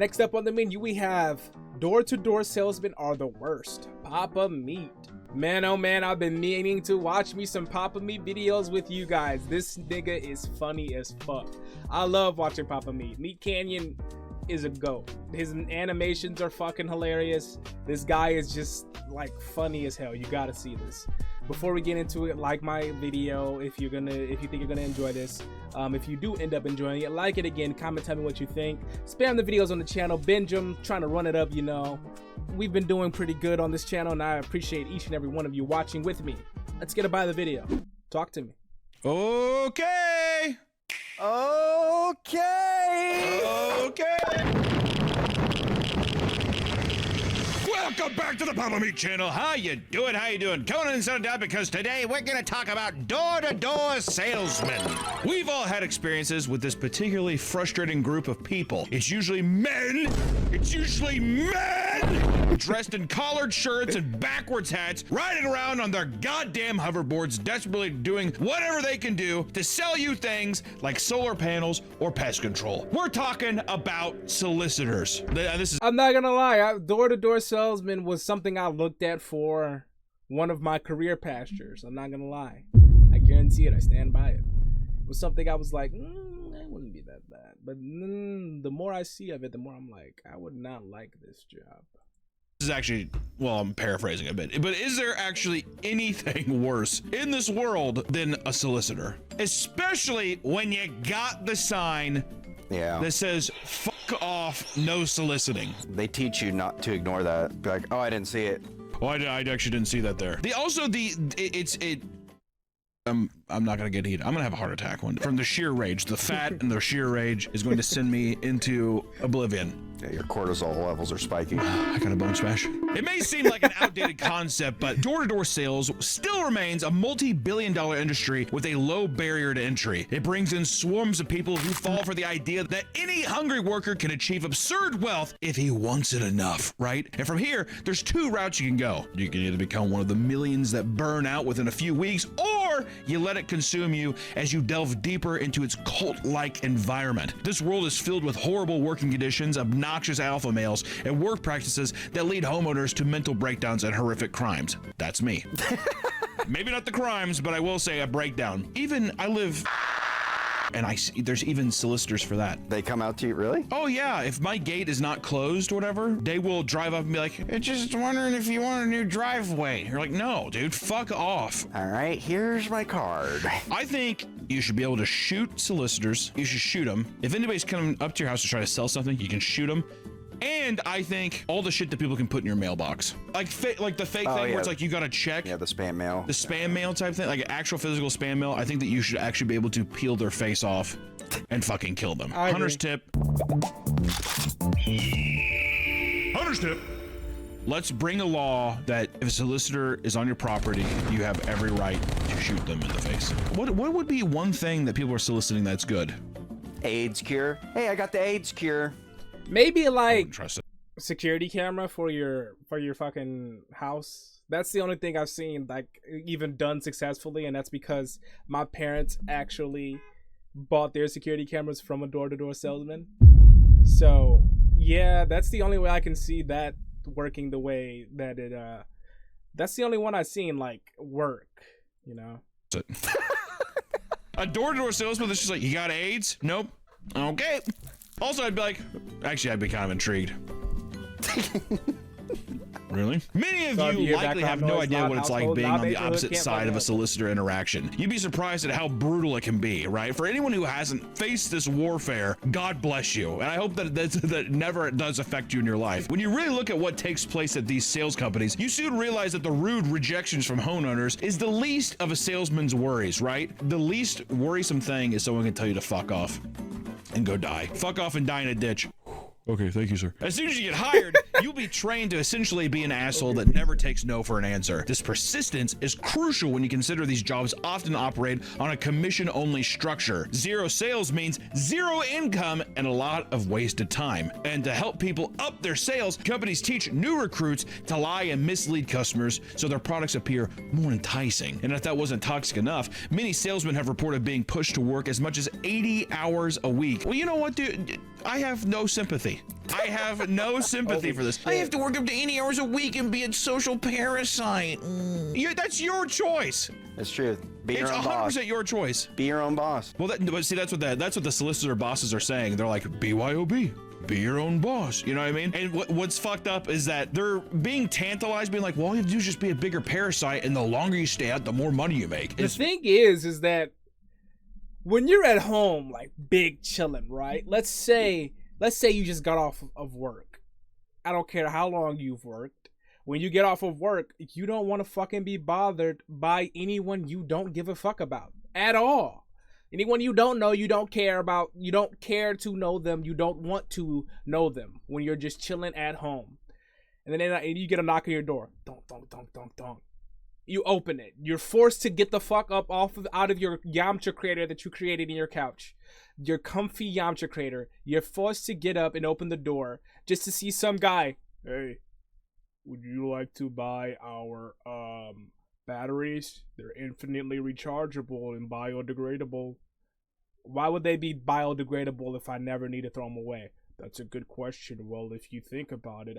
Next up on the menu, we have door-to-door salesmen are the worst. Papa Meat. Man, oh man, I've been meaning to watch me some Papa Meat videos with you guys. This nigga is funny as fuck. I love watching Papa Meat. Meat Canyon is a goat. His animations are fucking hilarious. This guy is just like funny as hell. You gotta see this. Before we get into it, like my video if you think you're gonna enjoy this. If you do end up enjoying it, like it again, comment, tell me what you think. Spam the videos on the channel, binge them, trying to run it up, you know. We've been doing pretty good on this channel, and I appreciate each and every one of you watching with me. Let's get by the video. Talk to me. Okay. Welcome back to the Papa Meat channel. How you doing? Conan's on down because today we're gonna talk about door-to-door salesmen. We've all had experiences with this particularly frustrating group of people. It's usually men dressed in collared shirts and backwards hats, riding around on their goddamn hoverboards, desperately doing whatever they can do to sell you things like solar panels or pest control. We're talking about solicitors. I'm not gonna lie, door-to-door salesman was something I looked at for one of my career pastures. I'm not gonna lie. I guarantee it. I stand by it. It was something I was like, it wouldn't be that bad. But the more I see of it, the more I'm like, I would not like this job. This is actually, well, I'm paraphrasing a bit, but is there actually anything worse in this world than a solicitor? Especially when you got the sign that says, fuck off, no soliciting. They teach you not to ignore that. Be like, oh, I didn't see it. Oh, I actually didn't see that there. I'm not gonna get heated. I'm gonna have a heart attack one day. From the sheer rage. The fat and the sheer rage is going to send me into oblivion. Yeah, your cortisol levels are spiking. I got a bone smash. It may seem like an outdated concept, but door-to-door sales still remains a multi-billion-dollar industry with a low barrier to entry. It brings in swarms of people who fall for the idea that any hungry worker can achieve absurd wealth if he wants it enough, right? And from here, there's two routes you can go. You can either become one of the millions that burn out within a few weeks, or you let it consume you as you delve deeper into its cult-like environment. This world is filled with horrible working conditions, obnoxious alpha males, and work practices that lead homeowners to mental breakdowns and horrific crimes. That's me. Maybe not the crimes, but I will say a breakdown. I live, and there's even solicitors for that. They come out to you, really? Oh yeah, if my gate is not closed or whatever, they will drive up and be like, I'm just wondering if you want a new driveway. You're like, no, dude, fuck off. All right, here's my card. I think you should be able to shoot solicitors. You should shoot them. If anybody's coming up to your house to try to sell something, you can shoot them. And I think all the shit that people can put in your mailbox, like the fake thing where it's like you gotta check. Yeah, the spam mail. The spam mail type thing, like actual physical spam mail. I think that you should actually be able to peel their face off and fucking kill them. Hunter's tip. Hunter's tip. Let's bring a law that if a solicitor is on your property, you have every right to shoot them in the face. What would be one thing that people are soliciting that's good? AIDS cure. Hey, I got the AIDS cure. Maybe like security camera for your fucking house. That's the only thing I've seen like even done successfully, and that's because my parents actually bought their security cameras from a door-to-door salesman. So yeah, that's the only way I can see that working the way that it that's the only one I've seen like work, you know. A door-to-door salesman that's just like, you got AIDS? Nope. Okay. Also, I'd be like, actually, I'd be kind of intrigued. Really? Many of you likely have no idea what it's like being on the opposite side of a solicitor interaction. You'd be surprised at how brutal it can be, right? For anyone who hasn't faced this warfare, God bless you. And I hope that that never does affect you in your life. When you really look at what takes place at these sales companies, you soon realize that the rude rejections from homeowners is the least of a salesman's worries, right? The least worrisome thing is someone can tell you to fuck off and go die. Fuck off and die in a ditch. Okay, thank you, sir. As soon as you get hired, you'll be trained to essentially be an asshole that never takes no for an answer. This persistence is crucial when you consider these jobs often operate on a commission-only structure. Zero sales means zero income and a lot of wasted time. And to help people up their sales, companies teach new recruits to lie and mislead customers so their products appear more enticing. And if that wasn't toxic enough, many salesmen have reported being pushed to work as much as 80 hours a week. Well, you know what, dude? I have no sympathy. sympathy. I have no sympathy for this. I have to work up to 80 hours a week and be a social parasite. That's your choice. It's true. Be your own boss. It's 100% your choice. Be your own boss. Well, but see, that's what the solicitor bosses are saying. They're like, BYOB. Be your own boss. You know what I mean? And what's fucked up is that they're being tantalized, being like, well, all you have to do is just be a bigger parasite, and the longer you stay out, the more money you make. The thing is that when you're at home, like big chilling, right? Let's say you just got off of work. I don't care how long you've worked. When you get off of work, you don't want to fucking be bothered by anyone you don't give a fuck about at all. Anyone you don't know, you don't care about, you don't care to know them, you don't want to know them when you're just chilling at home. And then you get a knock on your door. Donk, donk, donk, donk, donk. You open it. You're forced to get the fuck up out of your Yamcha crater that you created in your couch. Your comfy Yamcha crater. You're forced to get up and open the door just to see some guy. Hey, would you like to buy our batteries? They're infinitely rechargeable and biodegradable. Why would they be biodegradable if I never need to throw them away? That's a good question. Well, if you think about it,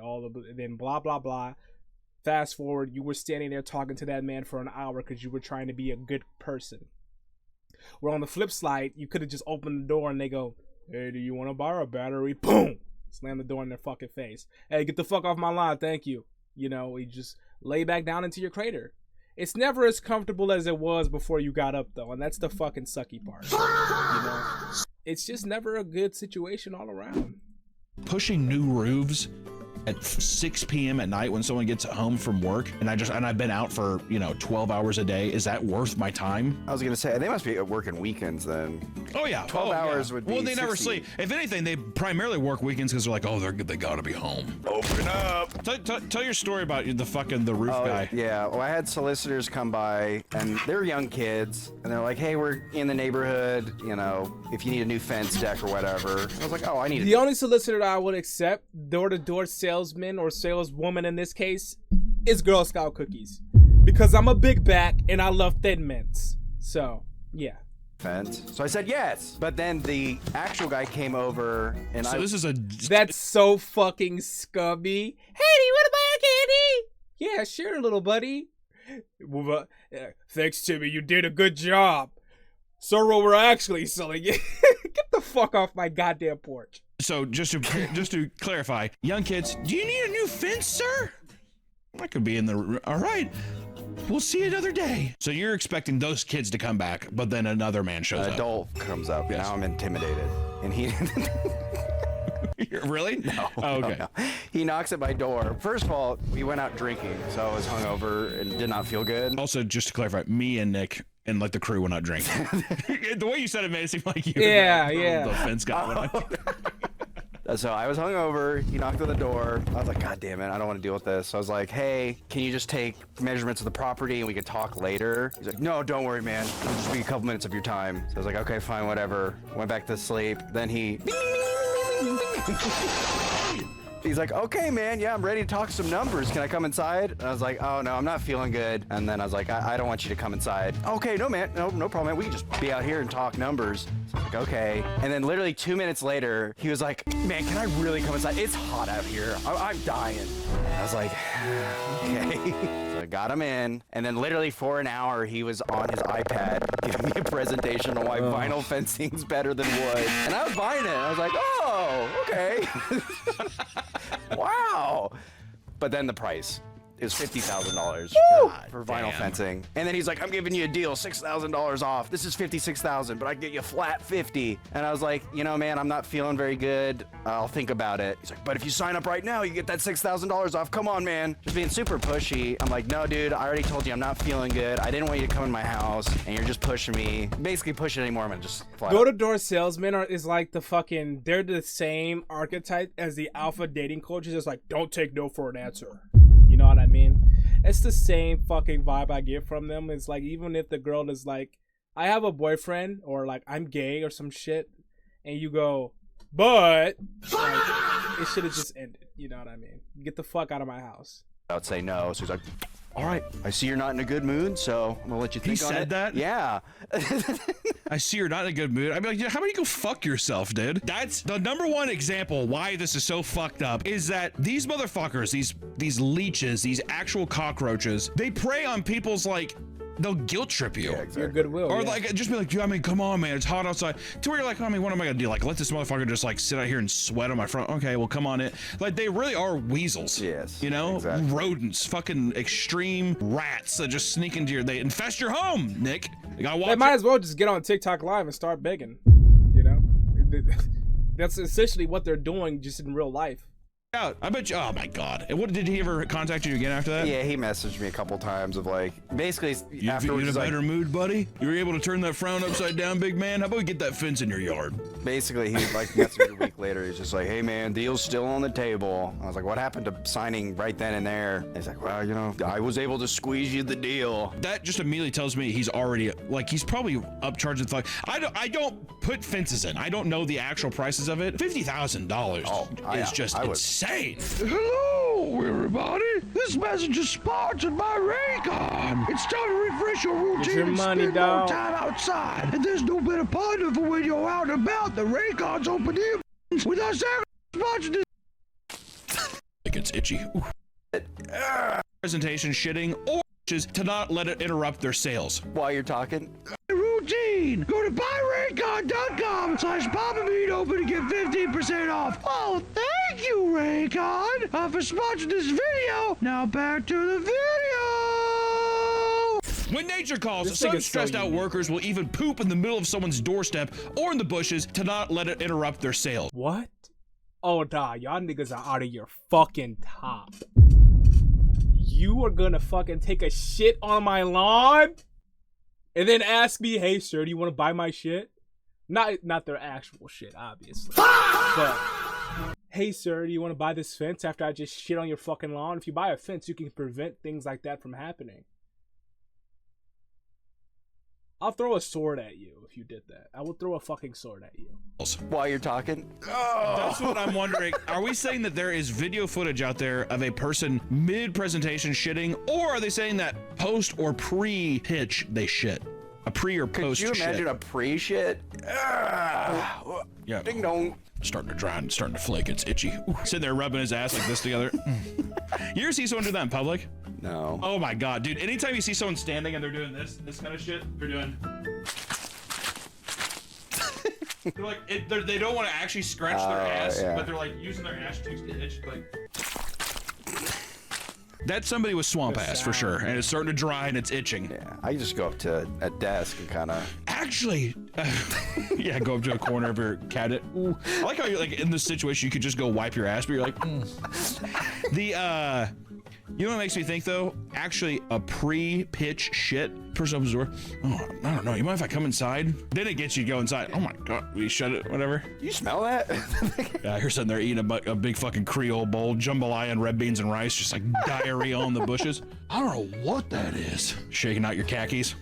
then blah blah blah. Fast forward, you were standing there talking to that man for an hour because you were trying to be a good person. Where on the flip side, you could have just opened the door and they go, hey, do you want to buy a battery? Boom! Slam the door in their fucking face. Hey, get the fuck off my lawn, thank you. You know, you just lay back down into your crater. It's never as comfortable as it was before you got up, though, and that's the fucking sucky part. You know, it's just never a good situation all around. Pushing new roofs at 6 p.m. at night when someone gets home from work, and I've been out for 12 hours a day. Is that worth my time? I was gonna say they must be working weekends then. Oh yeah, 12 hours would be. Well, they 60. never sleep. If anything, they primarily work weekends because they're like, oh, they gotta be home. Open up. Tell your story about the roof guy. Yeah, well, I had solicitors come by, and they're young kids, and they're like, hey, we're in the neighborhood, if you need a new fence deck or whatever. I was like, oh, I need. The only solicitor that I would accept, door-to-door salesman or saleswoman in this case, is Girl Scout cookies, because I'm a big back and I love Thin Mints. So yeah. Fence. So I said yes, but then the actual guy came over, and That's so fucking scummy. Hey, do you want to buy our candy? Yeah, sure, little buddy. Well, thanks, Timmy. You did a good job. So we're actually selling it. Get the fuck off my goddamn porch. So just to clarify, young kids, do you need a new fence, sir? I could be in the. All right. We'll see you another day. So you're expecting those kids to come back, but then another man shows up. An adult comes up. Yes. Now I'm intimidated. And he... Really? No. Oh, okay. No. He knocks at my door. First of all, we went out drinking, so I was hungover and did not feel good. Also, just to clarify, me and Nick and the crew were not drinking. The way you said it made it seem like you. Yeah. The fence guy. So I was hungover. He knocked on the door. I was like, God damn it, I don't want to deal with this. So I was like, hey, can you just take measurements of the property and we can talk later? He's like, no, don't worry, man. It'll just be a couple minutes of your time. So I was like, okay, fine, whatever. Went back to sleep. Then he's like, okay, man, yeah, I'm ready to talk some numbers. Can I come inside? And I was like, oh, no, I'm not feeling good. And then I was like, I don't want you to come inside. Okay, no, man, no problem, man. We can just be out here and talk numbers. So I was like, okay. And then literally 2 minutes later, he was like, man, can I really come inside? It's hot out here. I'm dying. I was like, okay. So I got him in. And then literally for an hour, he was on his iPad giving me a presentation on why vinyl fencing's better than wood. And I was buying it. I was like, oh, okay. Wow. But then the price is $50,000 for vinyl fencing. And then he's like, I'm giving you a deal, $6,000 off. This is $56,000, but I get you flat 50. And I was like, man, I'm not feeling very good. I'll think about it. He's like, but if you sign up right now, you get that $6,000 off. Come on, man. Just being super pushy. I'm like, no, dude, I already told you I'm not feeling good. I didn't want you to come in my house, and you're just pushing me. Basically pushing anymore. I'm gonna just fly. Door-to-door salesmen is like they're the same archetype as the alpha dating coaches. It's like, don't take no for an answer. You know what I mean? It's the same fucking vibe I get from them. It's like, even if the girl is like, I have a boyfriend, or like, I'm gay or some shit, and you go, but like, it should have just ended. You know what I mean? Get the fuck out of my house. I would say no. So he's like, all right, I see you're not in a good mood, so I'm gonna let you think on it. He said that? Yeah. I see you're not in a good mood. I'd be like, how about you go fuck yourself, dude? That's the number one example why this is so fucked up, is that these motherfuckers, these leeches, these actual cockroaches, they prey on people's, like, they'll guilt trip you. Yeah, exactly. Your goodwill. Or like, just be like, I mean, come on, man, it's hot outside. To where you're like, I mean, what am I gonna do? Like, let this motherfucker just like sit out here and sweat on my front? Okay, well, come on in. Like, they really are weasels. Yes. You know, exactly. rodents, fucking extreme rats that just sneak into they infest your home, Nick. You gotta watch They might as well just get on TikTok Live and start begging. You know, that's essentially what they're doing, just in real life. out. I bet you. Oh my god. And what did he ever contact you again after that? Yeah, he messaged me a couple times of like, basically afterwards. You in a like, better mood, buddy? You were able to turn that frown upside down, big man? How about we get that fence in your yard? Basically, he like messaged me a week later. He's just like, hey man, deal's still on the table. I was like, what happened to signing right then and there? He's like, well, you know, I was able to squeeze you the deal. That just immediately tells me he's already, like, he's probably upcharging the I don't put fences in. I don't know the actual prices of it. $50,000 is just insane. Hello, everybody. This message is sponsored by Raycon. It's time to refresh your routine your and money, spend dog. more time outside. And there's no better partner for when you're out and about than Raycon's open ear with our second sponsor. It gets itchy. Ooh. Presentation shitting or to not let it interrupt their sales. While you're talking. Routine. Go to buyraycon.com/PapaMeat open to get 15% off. Oh, thank you, Raycon, for sponsoring this video. Now back to the video. When nature calls, This some thing is so stressed out unique. workers will even poop in the middle of someone's doorstep or in the bushes to not let it interrupt their sales. What? Oh, nah, y'all niggas are out of your fucking top. You are gonna fucking take a shit on my lawn and then ask me, hey, sir, do you want to buy my shit? Not their actual shit, obviously. But, hey, sir, do you want to buy this fence after I just shit on your fucking lawn? If you buy a fence, you can prevent things like that from happening. I'll throw a sword at you if you did that. I will throw a fucking sword at you. While you're talking. That's what I'm wondering. Are we saying that there is video footage out there of a person mid-presentation shitting, or are they saying that post or pre-pitch they shit? A pre or post Could you imagine shit? a pre-shit? Yeah. Ding dong. Starting to dry and starting to flake. It's itchy. Ooh. Sitting there rubbing his ass like this together. You ever see someone do that in public? No. Oh my god, dude. Anytime you see someone standing and they're doing this kind of shit, they're doing... They're like, they don't want to actually scratch their ass, yeah. but they're like using their ass cheeks to itch. Like... That's somebody with swamp ass for sure, and it's starting to dry and it's itching. Yeah, I just go up to a desk and kind of. Actually, yeah, go up to a corner of your cabinet. Ooh. I like how you're like in this situation, you could just go wipe your ass, but you're like, you know what makes me think though? Actually, a pre-pitch shit. Person opens the door. Oh, I don't know. You mind if I come inside? Then it gets you to go inside. Oh my god, we shut it. Whatever. You smell that? Yeah, you're sitting there eating a big fucking Creole bowl, jambalaya and red beans and rice, just like diarrhea on the bushes. I don't know what that is. Shaking out your khakis.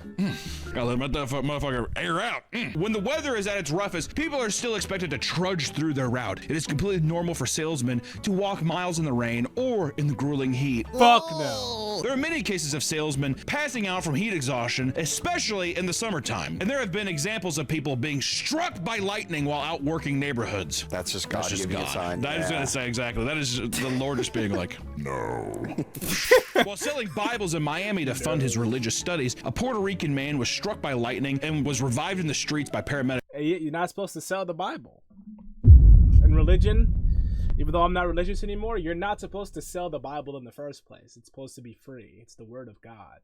Gotta let that motherfucker air out. When the weather is at its roughest, people are still expected to trudge through their route. It is completely normal for salesmen to walk miles in the rain or in the grueling heat. Fuck no. There are many cases of salesmen passing out from heat exhaustion, especially in the summertime. And there have been examples of people being struck by lightning while out working neighborhoods. That's just God That's just giving you a God. sign. I was Yeah. gonna say exactly. That is the Lord just being like, no. While selling Bibles in Miami to fund his religious studies, a Puerto Rican man was struck by lightning and was revived in the streets by paramedics. Hey, you're not supposed to sell the Bible. In religion, even though I'm not religious anymore, you're not supposed to sell the Bible in the first place. It's supposed to be free. It's the word of God.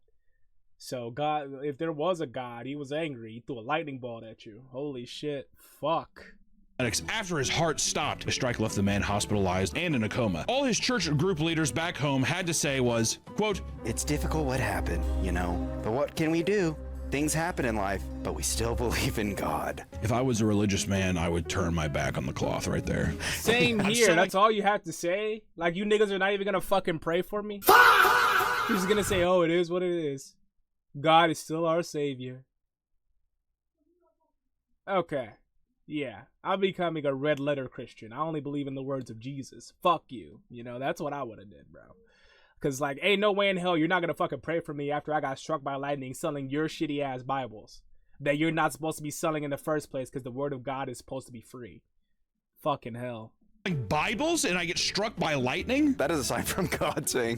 So God, if there was a God, he was angry. He threw a lightning bolt at you. Holy shit. Fuck. After his heart stopped, the strike left the man hospitalized and in a coma. All his church group leaders back home had to say was, quote, It's difficult what happened, you know, but what can we do? Things happen in life, but we still believe in God. if I was a religious man, I would turn my back on the cloth right there. Same I'm here. so That's all you have to say. Like, you niggas are not even gonna fucking pray for me. You're just gonna say, oh, it is what it is. God is still our savior. Okay. Yeah. I'm becoming a red letter Christian. I only believe in the words of Jesus. Fuck you. You know, that's what I would have did, bro. Cause like, ain't no way in hell you're not gonna fucking pray for me after I got struck by lightning selling your shitty ass Bibles that you're not supposed to be selling in the first place because the word of God is supposed to be free. Fucking hell. Like Bibles and I get struck by lightning? That is a sign from God saying,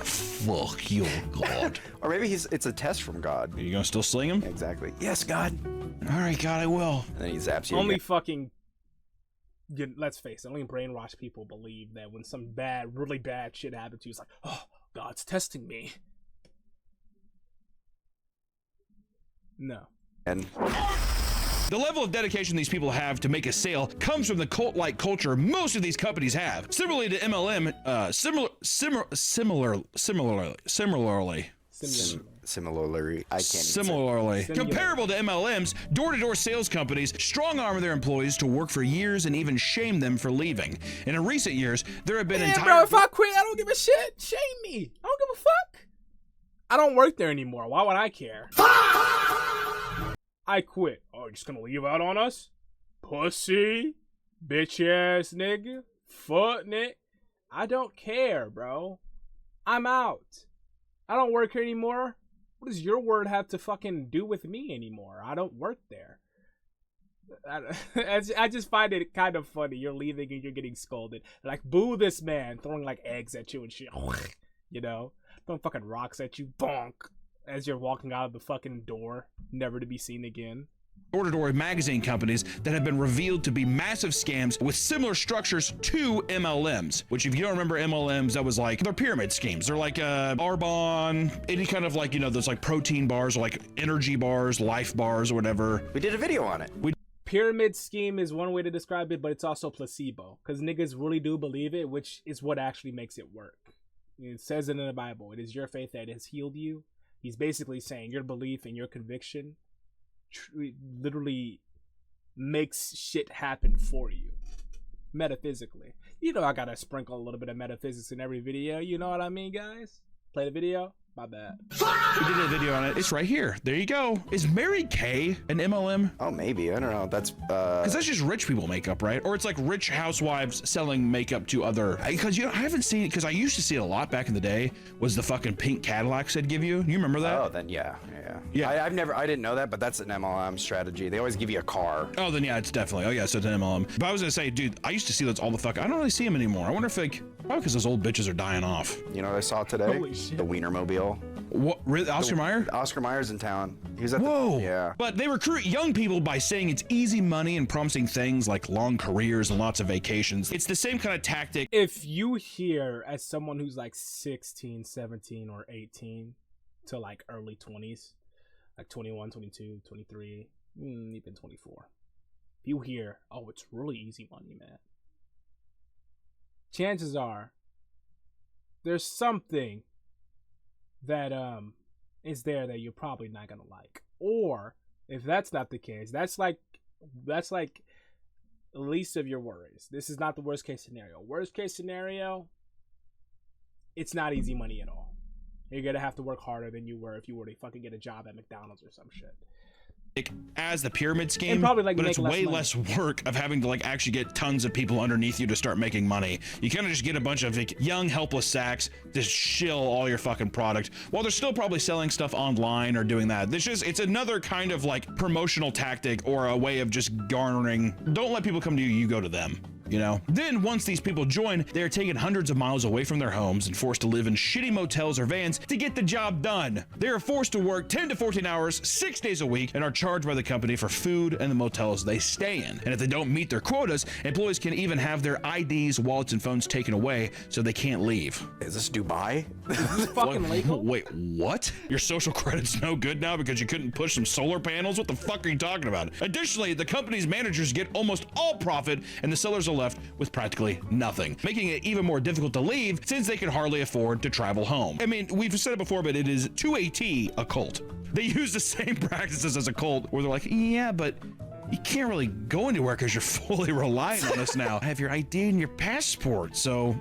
fuck you, God. Or maybe it's a test from God. Are you gonna still sling him? Exactly. Yes, God. All right, God, I will. And then he zaps you. Only again. fucking, let's face it, only brainwashed people believe that when some bad, really bad shit happens to you, it's like, oh, God's testing me. No. And the level of dedication these people have to make a sale comes from the cult-like culture most of these companies have. Similarly to MLM, similarly, I can't even Similarly, comparable to MLMs, door-to-door sales companies strong-arm their employees to work for years and even shame them for leaving. And in recent years, there have been bro, if I quit, I don't give a shit. Shame me. I don't give a fuck. I don't work there anymore. Why would I care? I quit. Oh, you're just gonna leave out on us? Pussy. Bitch ass nigga. Foot nick. I don't care, bro. I'm out. I don't work here anymore. What does your word have to fucking do with me anymore? I don't work there. I just find it kind of funny. You're leaving and you're getting scolded. Like, boo this man, throwing like eggs at you and shit. You know? Throwing fucking rocks at you. Bonk. As you're walking out of the fucking door, never to be seen again. Door-to-door magazine companies that have been revealed to be massive scams with similar structures to MLMs, which if you don't remember MLMs, that was like, they're pyramid schemes. They're like Arbonne, any kind of like, you know, those like protein bars or like energy bars, life bars or whatever. We did a video on it. Pyramid scheme is one way to describe it, but it's also placebo because niggas really do believe it, which is what actually makes it work. It says it in the Bible. It is your faith that has healed you. He's basically saying your belief and your conviction literally makes shit happen for you. Metaphysically. You know I gotta sprinkle a little bit of metaphysics in every video. You know what I mean, guys? Play the video? My bad. We did a video on it. It's right here. There you go. Is Mary Kay an MLM? Oh, maybe. I don't know. That's because that's just rich people makeup, right? Or it's like rich housewives selling makeup to other. Because you know, I haven't seen it because I used to see it a lot back in the day. Was the fucking pink Cadillacs they'd give you? You remember that? Oh, then yeah. I didn't know that, but that's an MLM strategy. They always give you a car. Oh, then yeah, it's definitely. Oh yeah, so it's an MLM. But I was gonna say, dude, I used to see those all the fuck. I don't really see them anymore. I wonder if like, probably because those old bitches are dying off. You know what I saw today? Holy shit. The Wienermobile. What? Really? Oscar Mayer? Oscar Mayer's in town. He was at Whoa. Yeah. But they recruit young people by saying it's easy money and promising things like long careers and lots of vacations. It's the same kind of tactic. If you hear as someone who's like 16, 17, or 18 to like early 20s, like 21, 22, 23, even 24. If you hear, oh, it's really easy money, man. Chances are there's something that is there that you're probably not gonna like. Or if that's not the case, that's like least of your worries. This is not the worst case scenario. Worst case scenario, it's not easy money at all. You're gonna have to work harder than you were if you were to fucking get a job at McDonald's or some shit. As the pyramid scheme, and probably like but it's way money. less work of having to like actually get tons of people underneath you to start making money. You kind of just get a bunch of like, young helpless sacks to shill all your fucking product while they're still probably selling stuff online or doing that. It's another kind of like promotional tactic or a way of just garnering. Don't let people come to you, you go to them. You know, then once these people join, they're taken hundreds of miles away from their homes and forced to live in shitty motels or vans to get the job done. They are forced to work 10 to 14 hours, 6 days a week, and are charged by the company for food and the motels they stay in. And if they don't meet their quotas, employees can even have their IDs, wallets, and phones taken away so they can't leave. Is this Dubai? Fucking legal? Wait, what? Your social credit's no good now because you couldn't push some solar panels? What the fuck are you talking about? Additionally, the company's managers get almost all profit and the sellers are left with practically nothing, making it even more difficult to leave since they can hardly afford to travel home. I mean, we've said it before, but it is to a T a cult. They use the same practices as a cult where they're like, yeah, but you can't really go anywhere because you're fully relying on us now. I have your ID and your passport, so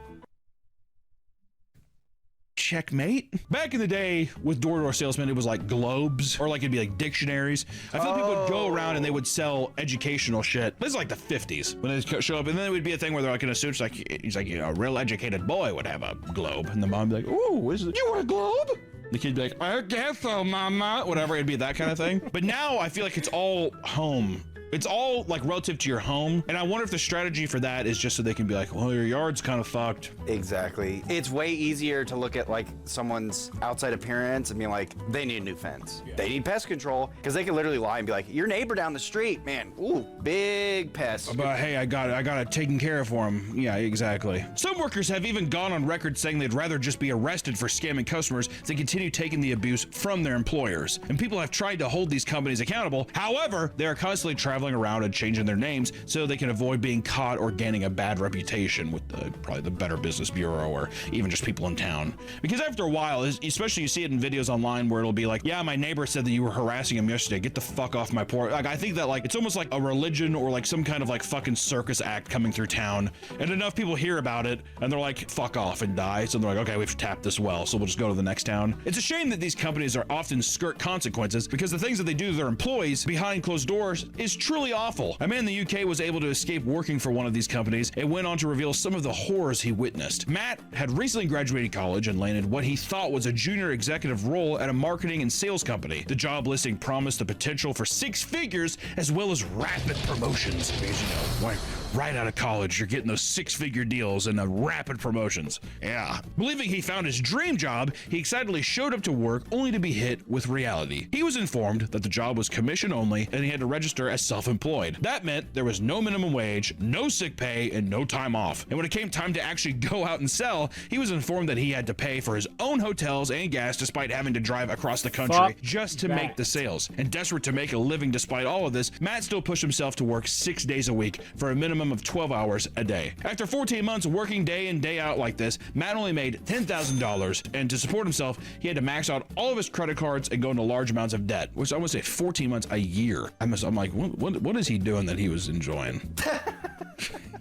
Checkmate. Back in the day with door-to-door salesmen, it was like globes, or like it'd be like dictionaries. I feel people would go around and they would sell educational shit. This is like the 50s when they show up, and then it would be a thing where they're like in a suit, he's like, you know, a real educated boy would have a globe, and the mom would be like, ooh, you want a globe? The kid'd be like, I guess so, mama. Whatever, it'd be that kind of thing. But now I feel like it's all home. It's all like relative to your home. And I wonder if the strategy for that is just so they can be like, well, your yard's kind of fucked. Exactly. It's way easier to look at like someone's outside appearance and be like, they need a new fence. Yeah. They need pest control, because they can literally lie and be like, your neighbor down the street, man, ooh, big pest. But hey, I got it taken care of for him. Yeah, exactly. Some workers have even gone on record saying they'd rather just be arrested for scamming customers than continue taking the abuse from their employers. And people have tried to hold these companies accountable. However, they are constantly traveling around and changing their names so they can avoid being caught or gaining a bad reputation with probably the Better Business Bureau or even just people in town. Because after a while, especially you see it in videos online where it'll be like, yeah, my neighbor said that you were harassing him yesterday. Get the fuck off my porch. Like, I think that like it's almost like a religion or like some kind of like fucking circus act coming through town, and enough people hear about it and they're like, fuck off and die. So they're like, okay, we've tapped this well, so we'll just go to the next town. It's a shame that these companies are often skirt consequences, because the things that they do to their employees behind closed doors is truly awful. A man in the UK was able to escape working for one of these companies and went on to reveal some of the horrors he witnessed. Matt had recently graduated college and landed what he thought was a junior executive role at a marketing and sales company. The job listing promised the potential for 6 figures as well as rapid promotions. Because, you know, right out of college, you're getting those 6-figure deals and rapid promotions. Yeah. Believing he found his dream job, he excitedly showed up to work only to be hit with reality. He was informed that the job was commission only and he had to register as self-employed. That meant there was no minimum wage, no sick pay, and no time off. And when it came time to actually go out and sell, he was informed that he had to pay for his own hotels and gas despite having to drive across the country just to make the sales. And desperate to make a living despite all of this, Matt still pushed himself to work 6 days a week for a minimum of 12 hours a day. After 14 months working day in, day out like this, Matt only made $10,000, and to support himself, he had to max out all of his credit cards and go into large amounts of debt, which I would say 14 months a year. I'm like, what is he doing that he was enjoying?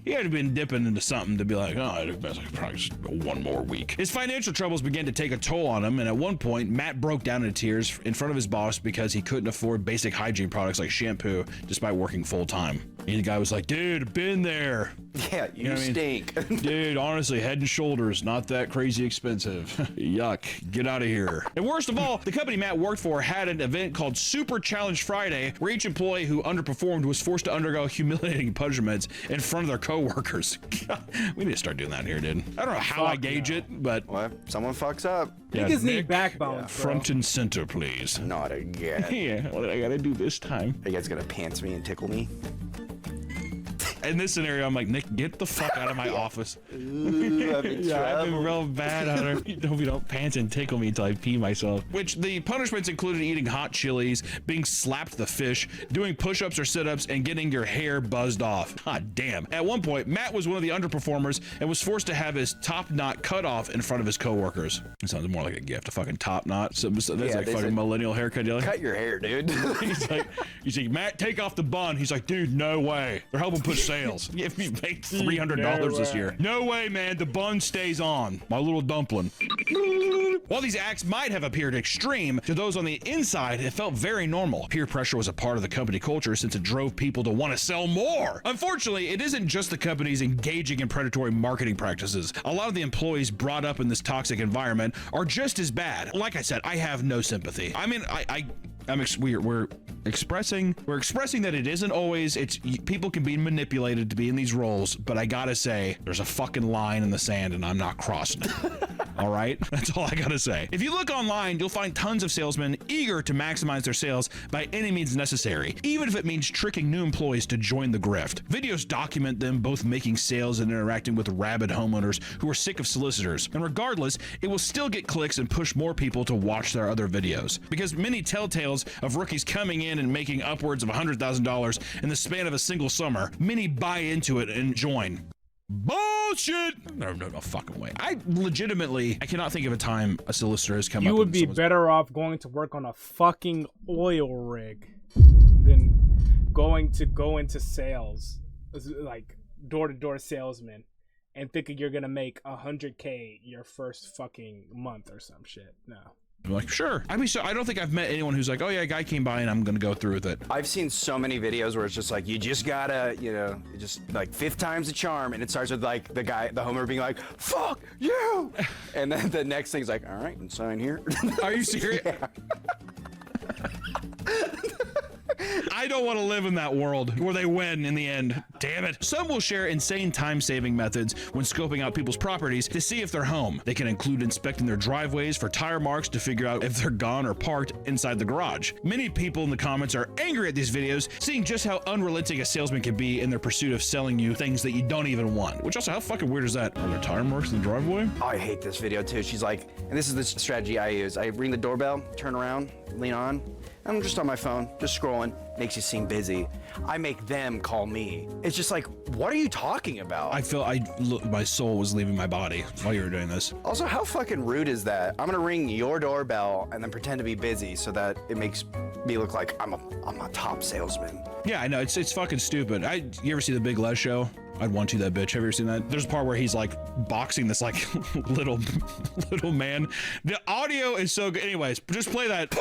He had been dipping into something to be like, oh, I could probably just go one more week. His financial troubles began to take a toll on him, and at one point, Matt broke down into tears in front of his boss because he couldn't afford basic hygiene products like shampoo despite working full time. And the guy was like, dude, been there. Yeah, you stink. I mean? Dude, honestly, Head and Shoulders, not that crazy expensive. Yuck, get out of here. And worst of all, the company Matt worked for had an event called Super Challenge Friday, where each employee who underperformed was forced to undergo humiliating punishments in front of their coworkers. We need to start doing that here, dude. I don't know how I gauge it, but... Well, someone fucks up. Yeah, niggas need backbone, bro. Front and center, please. Not again. Yeah, what I gotta do this time? Are you guys gonna pants me and tickle me? In this scenario, I'm like, Nick, get the fuck out of my office. Ooh, I've been real bad on her. Don't pants and tickle me until I pee myself. Which the punishments included eating hot chilies, being slapped the fish, doing push-ups or sit-ups, and getting your hair buzzed off. God damn. At one point, Matt was one of the underperformers and was forced to have his top knot cut off in front of his coworkers. It sounds more like a gift, a fucking top knot. So that's like fucking millennial haircut. Cut your hair, dude. He's like, Matt, take off the bun. He's like, dude, no way. They're helping push sales. If you make $300 this year. No way, man. The bun stays on. My little dumpling. While these acts might have appeared extreme, to those on the inside, it felt very normal. Peer pressure was a part of the company culture since it drove people to want to sell more. Unfortunately, it isn't just the companies engaging in predatory marketing practices. A lot of the employees brought up in this toxic environment are just as bad. Like I said, I have no sympathy. I mean, we're expressing that it isn't always, people can be manipulated to be in these roles, but I gotta say, there's a fucking line in the sand and I'm not crossing it. All right? That's all I gotta say. If you look online, you'll find tons of salesmen eager to maximize their sales by any means necessary, even if it means tricking new employees to join the grift. Videos document them both making sales and interacting with rabid homeowners who are sick of solicitors. And regardless, it will still get clicks and push more people to watch their other videos. Because many telltales of rookies coming in and making upwards of $100,000 in the span of a single summer, many buy into it and join. Bullshit! No fucking way. I cannot think of a time a solicitor has come up with. You would be better off going to work on a fucking oil rig than going to go into sales, like door-to-door salesman, and thinking you're gonna make 100K your first fucking month or some shit. No. I'm like, sure. I mean, so I don't think I've met anyone who's like, oh yeah, a guy came by and I'm gonna go through with it. I've seen so many videos where it's just like, you just gotta, you know, just like 5th time's a charm, and it starts with like the homer being like, fuck you, and then the next thing's like, all right, and sign here. Are you serious? Yeah. I don't want to live in that world where they win in the end. Damn it. Some will share insane time-saving methods when scoping out people's properties to see if they're home. They can include inspecting their driveways for tire marks to figure out if they're gone or parked inside the garage. Many people in the comments are angry at these videos, seeing just how unrelenting a salesman can be in their pursuit of selling you things that you don't even want. Which also, how fucking weird is that? Are there tire marks in the driveway? Oh, I hate this video too. She's like, and this is the strategy I use. I ring the doorbell, turn around, lean on. I'm just on my phone, just scrolling. Makes you seem busy. I make them call me. It's just like, what are you talking about? I feel my soul was leaving my body while you were doing this. Also, how fucking rude is that? I'm gonna ring your doorbell and then pretend to be busy so that it makes me look like I'm a top salesman. Yeah, I know, it's fucking stupid. You ever see the Big Les show? I'd want to that bitch. Have you ever seen that? There's a part where he's like boxing this like little man. The audio is so good. Anyways, just play that.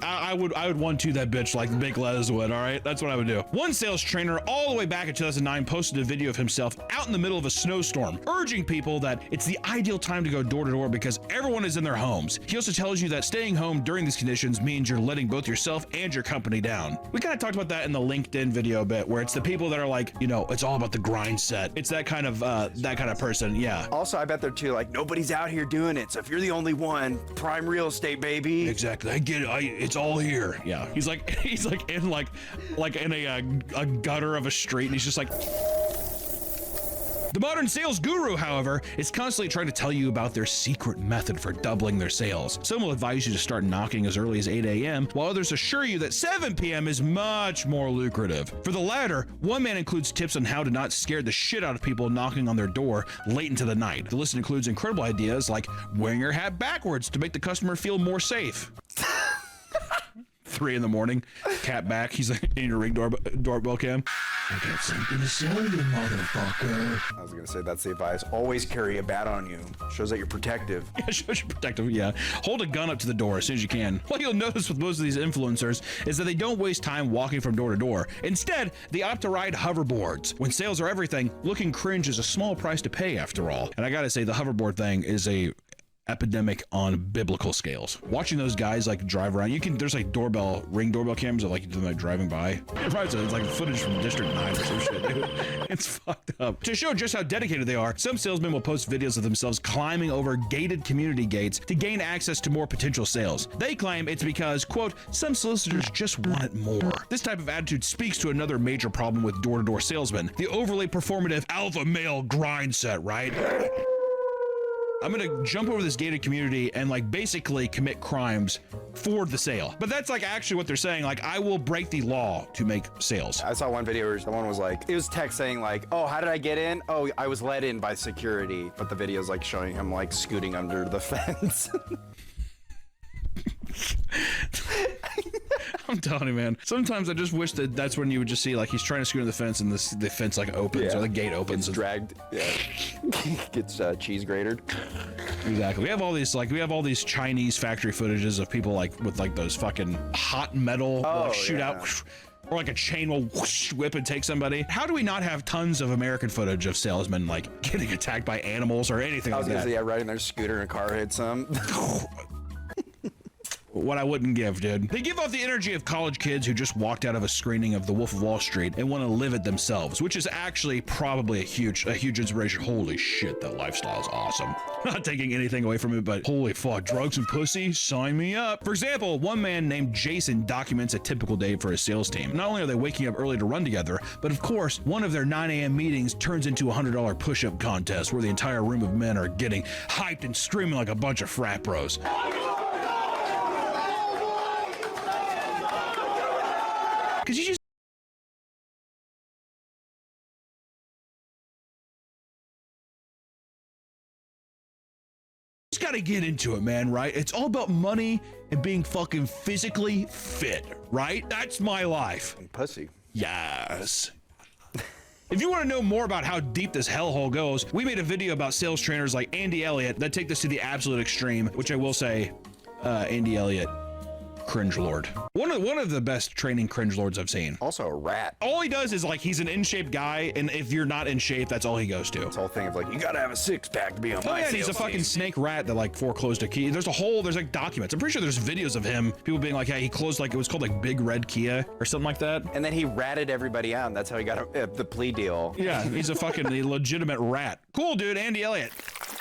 I would want to that bitch like Big Les would, all right? That's what I would do. One sales trainer all the way back in 2009 posted a video of himself out in the middle of a snowstorm, urging people that it's the ideal time to go door to door because everyone is in their homes. He also tells you that staying home during these conditions means you're letting both yourself and your company down. We kind of talked about that in the LinkedIn video a bit, where it's the people that are like, you know, it's all about the grind set. It's that kind of person, yeah. Also, I bet they're too like, nobody's out here doing it, so if you're the only one, prime real estate, baby. Exactly, I get it, it's all here. Yeah, he's like in like in a gutter of a street, and he's just like. The modern sales guru, however, is constantly trying to tell you about their secret method for doubling their sales. Some will advise you to start knocking as early as 8 a.m., while others assure you that 7 p.m. is much more lucrative. For the latter, one man includes tips on how to not scare the shit out of people knocking on their door late into the night. The list includes incredible ideas like wearing your hat backwards to make the customer feel more safe. 3 in the morning, cat back, he's like in your Ring doorbell cam. I got something to sell you, motherfucker. I was gonna say, that's the advice. Always carry a bat on you. Shows that you're protective. Yeah, shows you're protective, yeah. Hold a gun up to the door as soon as you can. What you'll notice with most of these influencers is that they don't waste time walking from door to door. Instead, they opt to ride hoverboards. When sales are everything, looking cringe is a small price to pay after all. And I gotta say, the hoverboard thing is a epidemic on biblical scales. Watching those guys like drive around, there's like Ring doorbell cams that like you do them like driving by. It's like footage from District 9 or some shit, dude. It's fucked up. To show just how dedicated they are, some salesmen will post videos of themselves climbing over gated community gates to gain access to more potential sales. They claim it's because, quote, some solicitors just want it more. This type of attitude speaks to another major problem with door-to-door salesmen, the overly performative alpha male grind set, right? I'm gonna jump over this gated community and like basically commit crimes for the sale. But that's like actually what they're saying. Like, I will break the law to make sales. I saw one video where someone was like, it was text saying like, oh, how did I get in? Oh, I was let in by security. But the video's like showing him like scooting under the fence. I'm telling you, man. Sometimes I just wish that that's when you would just see like he's trying to scoot in the fence and the fence like opens or the gate opens. Gets dragged. Yeah. Gets cheese grated. Exactly. We have all these Chinese factory footages of people like with like those fucking hot metal shootout. Or like a chain will whoosh, whip and take somebody. How do we not have tons of American footage of salesmen like getting attacked by animals or anything like that? I was gonna say, riding their scooter and a car hits them. What I wouldn't give, dude. They give off the energy of college kids who just walked out of a screening of The Wolf of Wall Street and want to live it themselves, which is actually probably a huge inspiration. Holy shit, that lifestyle is awesome. Not taking anything away from it, but holy fuck, drugs and pussy, sign me up. For example, one man named Jason documents a typical day for his sales team. Not only are they waking up early to run together, but of course, one of their 9 a.m. meetings turns into a $100 push-up contest where the entire room of men are getting hyped and screaming like a bunch of frat bros. Because you just gotta get into it, man, right? It's all about money and being fucking physically fit, right? That's my life. And pussy. Yes. If you want to know more about how deep this hellhole goes, we made a video about sales trainers like Andy Elliott that take this to the absolute extreme, which I will say, Andy Elliott, cringe lord. One of the best training cringe lords I've seen. Also a rat. All he does is like, he's an in-shape guy, and if you're not in shape, that's all he goes to. This whole thing of like, you gotta have a six-pack to be on my yeah, he's a fucking snake rat that like foreclosed a key. There's like documents. I'm pretty sure there's videos of him, people being like, hey, he closed like, it was called like Big Red Kia or something like that. And then he ratted everybody out, and that's how he got the plea deal. Yeah, he's a fucking legitimate rat. Cool, dude, Andy Elliott.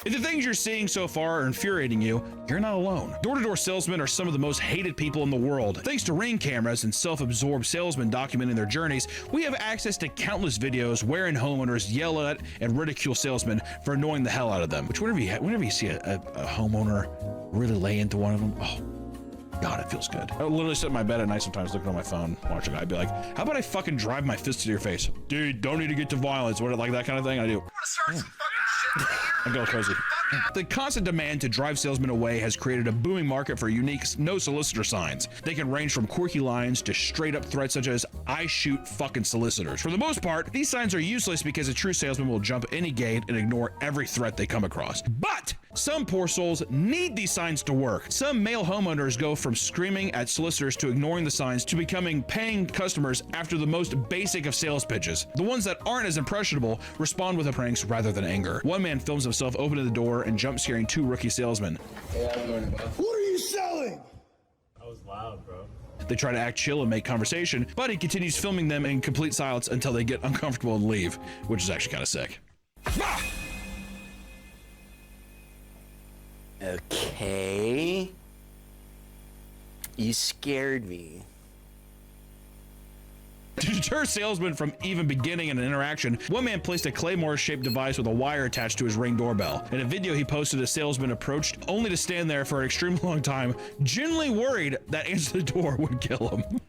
If the things you're seeing so far are infuriating you, you're not alone. Door-to-door salesmen are some of the most hated people in the world. Thanks to Ring cameras and self-absorbed salesmen documenting their journeys, we have access to countless videos wherein homeowners yell at and ridicule salesmen for annoying the hell out of them. Which whenever you see a homeowner really lay into one of them, oh, God, it feels good. I literally sit in my bed at night sometimes looking on my phone, watching a guy be like, how about I fucking drive my fist to your face? Dude, don't need to get to violence. What, like that kind of thing? I do. I go crazy. The constant demand to drive salesmen away has created a booming market for unique no solicitor signs. They can range from quirky lines to straight up threats such as, I shoot fucking solicitors. For the most part, these signs are useless because a true salesman will jump any gate and ignore every threat they come across. But some poor souls need these signs to work. Some male homeowners go from screaming at solicitors to ignoring the signs to becoming paying customers after the most basic of sales pitches. The ones that aren't as impressionable respond with pranks rather than anger. One man films himself opening the door and jump scaring two rookie salesmen. Hey, how's it going, bro? What are you selling? That was loud, bro. They try to act chill and make conversation, but he continues filming them in complete silence until they get uncomfortable and leave, which is actually kind of sick. Okay. You scared me. To deter salesmen from even beginning an interaction, one man placed a Claymore-shaped device with a wire attached to his Ring doorbell. In a video he posted, a salesman approached only to stand there for an extremely long time, genuinely worried that answering the door would kill him.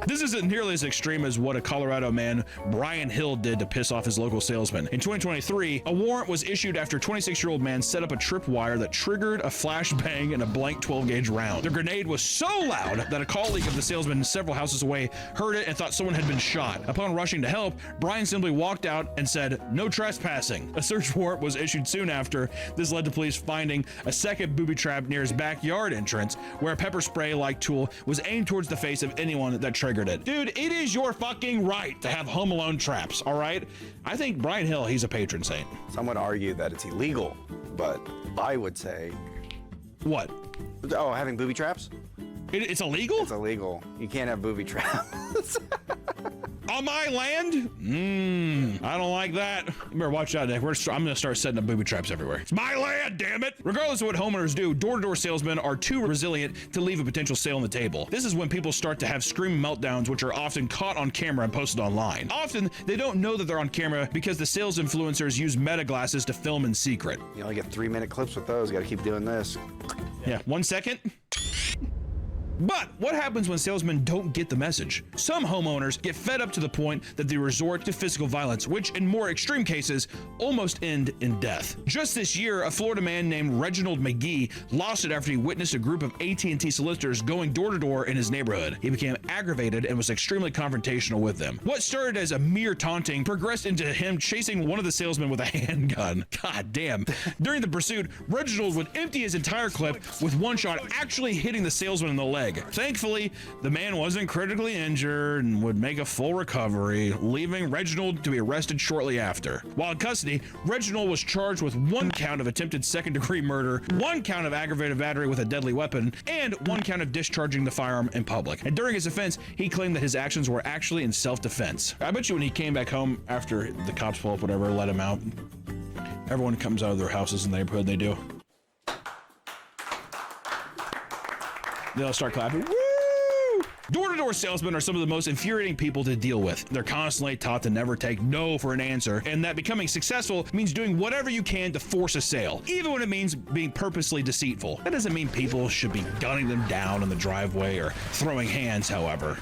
This isn't nearly as extreme as what a Colorado man, Brian Hill, did to piss off his local salesman. In 2023, a warrant was issued after a 26-year-old man set up a tripwire that triggered a flashbang and a blank 12-gauge round. The grenade was so loud that a colleague of the salesman several houses away heard it and thought someone had been shot. Upon rushing to help, Brian simply walked out and said, "No trespassing." A search warrant was issued soon after. This led to police finding a second booby trap near his backyard entrance, where a pepper spray-like tool was aimed towards the face of anyone that triggered it. Dude, it is your fucking right to have Home Alone traps, all right? I think Brian Hill, he's a patron saint. Some would argue that it's illegal, but I would say... What? Oh, having booby traps? It's illegal? It's illegal. You can't have booby traps. On my land? I don't like that. You better watch out, Nick. I'm gonna start setting up booby traps everywhere. It's my land, damn it! Regardless of what homeowners do, door-to-door salesmen are too resilient to leave a potential sale on the table. This is when people start to have screaming meltdowns, which are often caught on camera and posted online. Often, they don't know that they're on camera because the sales influencers use meta glasses to film in secret. You only get 3-minute clips with those. You gotta keep doing this. Yeah, 1 second. But what happens when salesmen don't get the message? Some homeowners get fed up to the point that they resort to physical violence, which in more extreme cases almost end in death. Just this year, a Florida man named Reginald McGee lost it after he witnessed a group of AT&T solicitors going door to door in his neighborhood. He became aggravated and was extremely confrontational with them. What started as a mere taunting progressed into him chasing one of the salesmen with a handgun. God damn. During the pursuit, Reginald would empty his entire clip with one shot actually hitting the salesman in the leg. Thankfully, the man wasn't critically injured and would make a full recovery, leaving Reginald to be arrested shortly after. While in custody, Reginald was charged with 1 count of attempted second-degree murder, 1 count of aggravated battery with a deadly weapon, and 1 count of discharging the firearm in public. And during his offense, he claimed that his actions were actually in self-defense. I bet you when he came back home after the cops pull up, whatever, let him out, everyone comes out of their houses in the neighborhood, they do. They'll start clapping. Woo! Door-to-door salesmen are some of the most infuriating people to deal with. They're constantly taught to never take no for an answer, and that becoming successful means doing whatever you can to force a sale, even when it means being purposely deceitful. That doesn't mean people should be gunning them down in the driveway or throwing hands, however.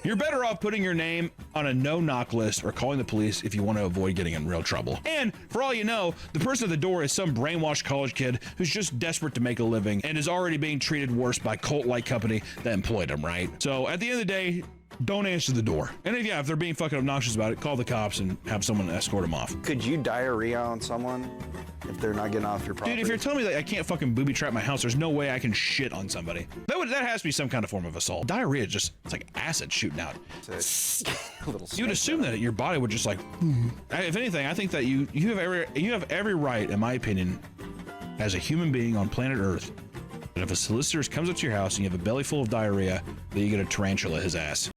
You're better off putting your name on a no-knock list or calling the police if you want to avoid getting in real trouble. And for all you know, the person at the door is some brainwashed college kid who's just desperate to make a living and is already being treated worse by cult-like company that employed him, right? So at the end of the day, don't answer the door. And if they're being fucking obnoxious about it, call the cops and have someone escort them off. Could you diarrhea on someone if they're not getting off your property? Dude, if you're telling me that I can't fucking booby trap my house, there's no way I can shit on somebody. That has to be some kind of form of assault. Diarrhea is just, it's like acid shooting out. You would assume that your body would just like, if anything, I think that you have every right, in my opinion, as a human being on planet Earth, that if a solicitor comes up to your house and you have a belly full of diarrhea, that you get a tarantula his ass.